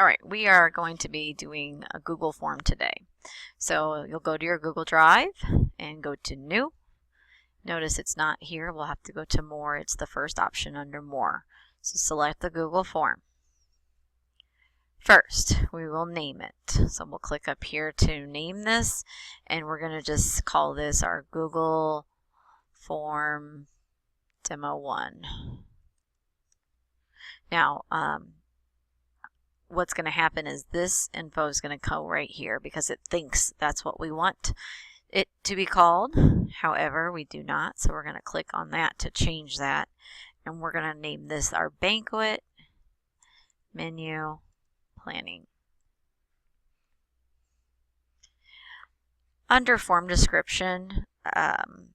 All right, we are going to be doing a Google form today. So you'll go to your Google Drive and go to New. Notice it's not here. We'll have to go to More. It's the first option under More. So select the Google form. First, we will name it. So we'll click up here to name this, and we're going to just call this our Google Form Demo 1. Now, what's going to happen is this info is going to go right here because it thinks that's what we want it to be called. However, we do not, so we're going to click on that to change that, and we're going to name this our banquet menu planning. Under form description,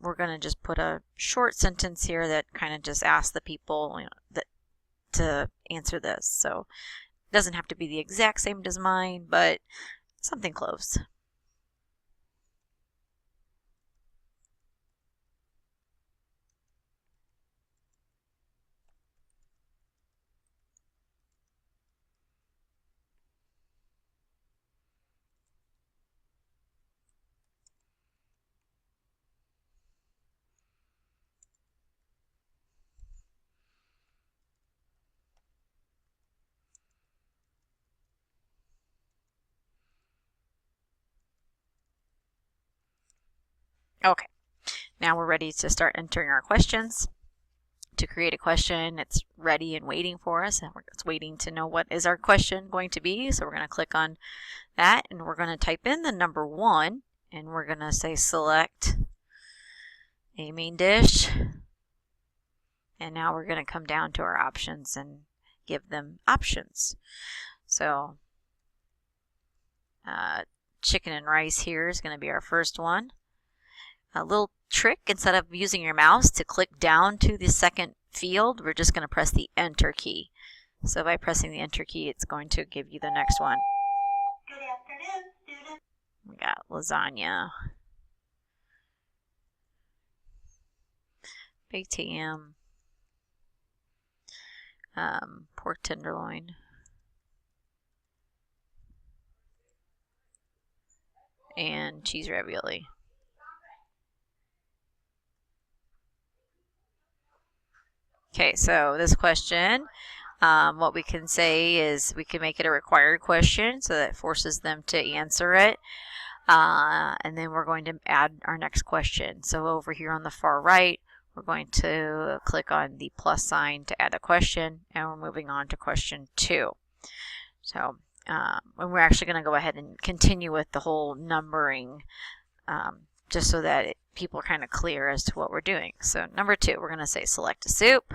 we're going to just put a short sentence here that kind of just asks the people to answer this. So it doesn't have to be the exact same as mine, but something close. Okay, now we're ready to start entering our questions. To create a question, it's ready and waiting for us, and it's waiting to know what is our question going to be. So we're going to click on that, and we're going to type in the number 1, and we're going to say select a main dish. And now we're going to come down to our options and give them options. So chicken and rice here is going to be our first one. A little trick, instead of using your mouse to click down to the second field, we're just going to press the enter key. So by pressing the enter key, it's going to give you the next one. Good afternoon, students. We got lasagna, baked ham, pork tenderloin, and cheese ravioli. Okay, so this question, what we can say is we can make it a required question so that forces them to answer it. And then we're going to add our next question. So over here on the far right, we're going to click on the plus sign to add a question, and we're moving on to question 2. So we're actually going to go ahead and continue with the whole numbering just so that people are kind of clear as to what we're doing. So number 2, we're going to say select a soup.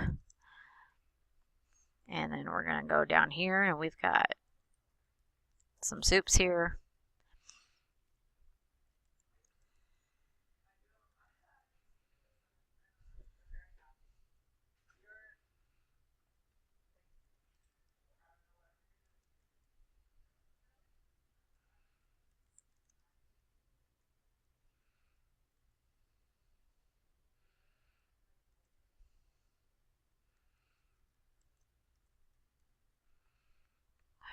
And then we're going to go down here, and we've got some soups here.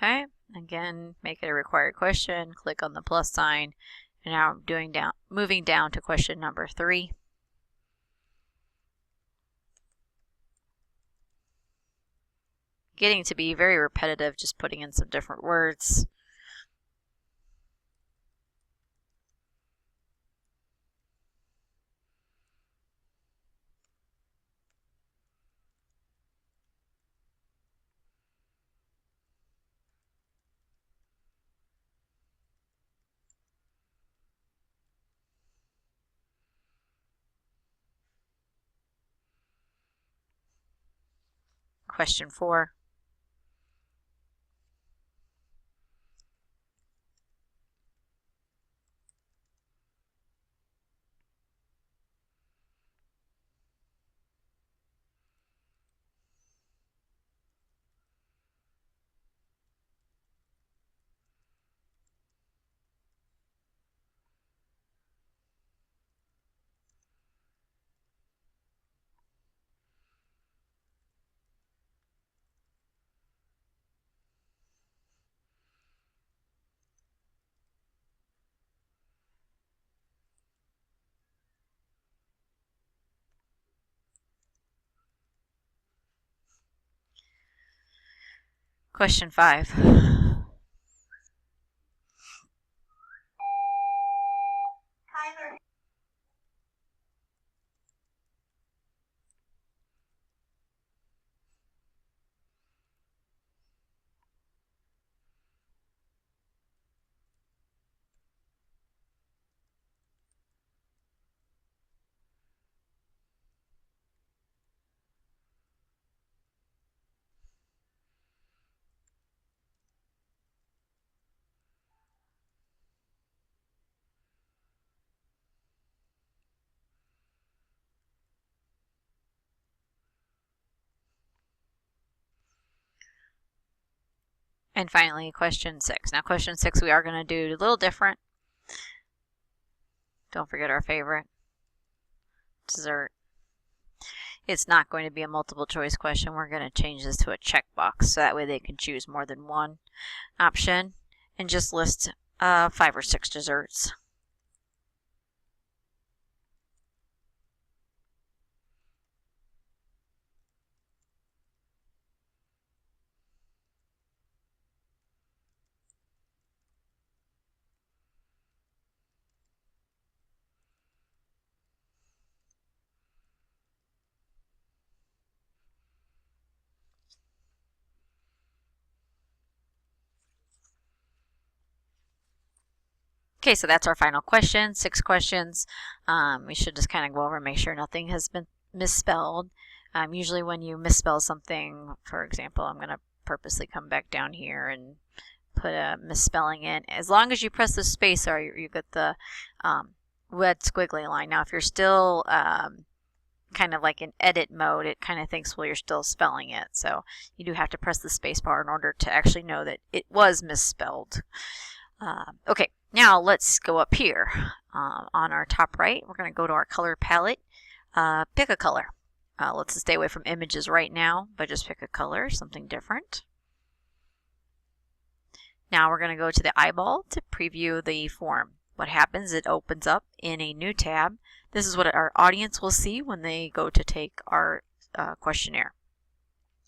Okay, again, make it a required question, click on the plus sign, and now I'm moving down to question number 3. Getting to be very repetitive, just putting in some different words. Question 4. Question 5. Tyler. And finally, question 6. Now, question 6 we are going to do a little different. Don't forget our favorite, dessert. It's not going to be a multiple choice question. We're going to change this to a checkbox so that way they can choose more than one option and just list 5 or 6 desserts. Okay, so that's our final question, 6 questions. We should just kind of go over and make sure nothing has been misspelled. Usually when you misspell something, for example, I'm going to purposely come back down here and put a misspelling in. As long as you press the space bar, you get the red squiggly line. Now, if you're still kind of like in edit mode, it kind of thinks, well, you're still spelling it. So you do have to press the space bar in order to actually know that it was misspelled. Okay. Now let's go up here on our top right. We're going to go to our color palette. Pick a color. Let's stay away from images right now, but just pick a color, something different. Now we're going to go to the eyeball to preview the form. What happens, it opens up in a new tab. This is what our audience will see when they go to take our questionnaire.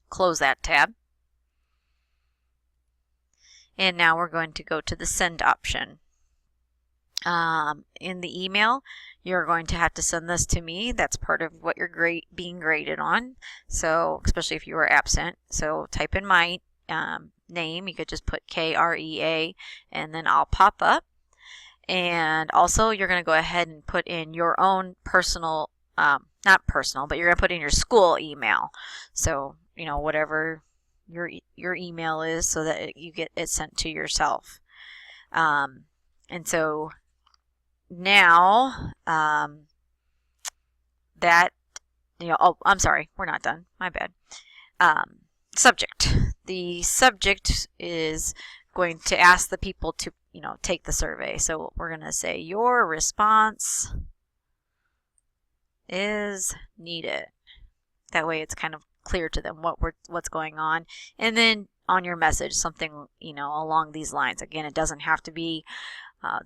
Close that tab. And now we're going to go to the send option. In the email, you're going to have to send this to me. That's part of what you're being graded on. So, especially if you were absent. So type in my name. You could just put KREA and then I'll pop up. And also you're going to go ahead and put in your own personal, not personal, but you're going to put in your school email. So, you know, whatever your email is so that you get it sent to yourself. And so now that, you know, oh, I'm sorry, we're not done. My bad. Subject. The subject is going to ask the people to, you know, take the survey. So we're going to say your response is needed. That way it's kind of clear to them what's going on. And then on your message, something, you know, along these lines. Again, it doesn't have to be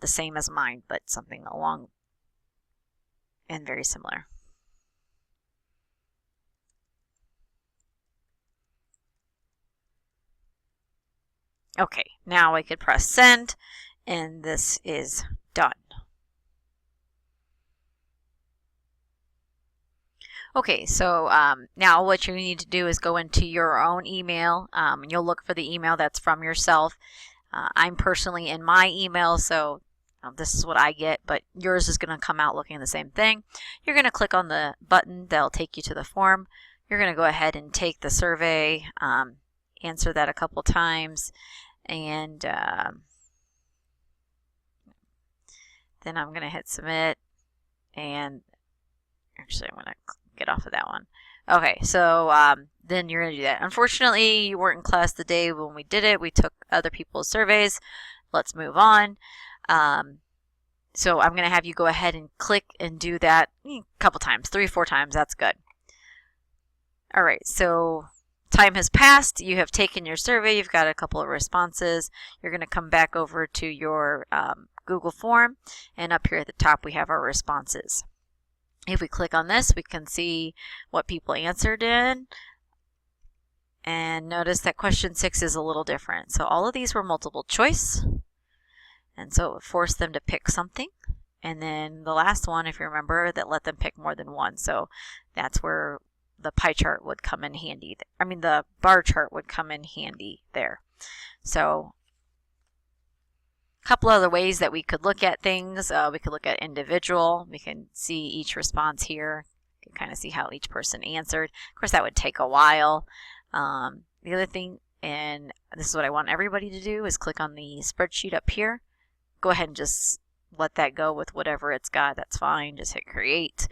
the same as mine, but something along and very similar. Okay, now I could press send, and this is done. Okay, so now what you need to do is go into your own email. And you'll look for the email that's from yourself. I'm personally in my email, so this is what I get, but yours is going to come out looking the same thing. You're going to click on the button that'll take you to the form. You're going to go ahead and take the survey, answer that a couple times, and then I'm going to hit submit, and actually I'm going to get off of that one. Okay, so then you're going to do that. Unfortunately, you weren't in class the day when we did it. We took other people's surveys. Let's move on. So I'm going to have you go ahead and click and do that a couple times, 3 or 4 times. That's good. All right, so time has passed. You have taken your survey. You've got a couple of responses. You're going to come back over to your Google form, and up here at the top we have our responses. If we click on this, we can see what people answered in, And notice that question 6 is a little different. So all of these were multiple choice. And so it forced them to pick something. And then the last one, if you remember, that let them pick more than one. So that's where the pie chart would come in handy. I mean, the bar chart would come in handy there. So a couple other ways that we could look at things. We could look at individual. We can see each response here. You can kind of see how each person answered. Of course, that would take a while. The other thing, and this is what I want everybody to do, is click on the spreadsheet up here. Go ahead and just let that go with whatever it's got. That's fine. Just hit create.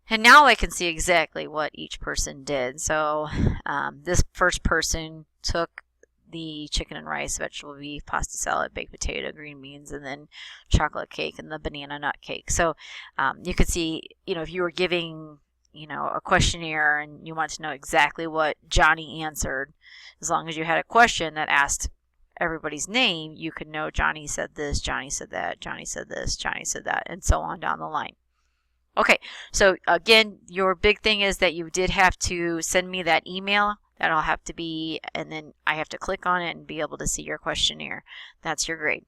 And now I can see exactly what each person did. So this first person took the chicken and rice, vegetable beef, pasta salad, baked potato, green beans, and then chocolate cake and the banana nut cake. So you could see, if you were giving, a questionnaire and you wanted to know exactly what Johnny answered, as long as you had a question that asked everybody's name, you could know Johnny said this, Johnny said that, Johnny said this, Johnny said that, and so on down the line. Okay, so again, your big thing is that you did have to send me that email. That'll have to be, and then I have to click on it and be able to see your questionnaire. That's your grade.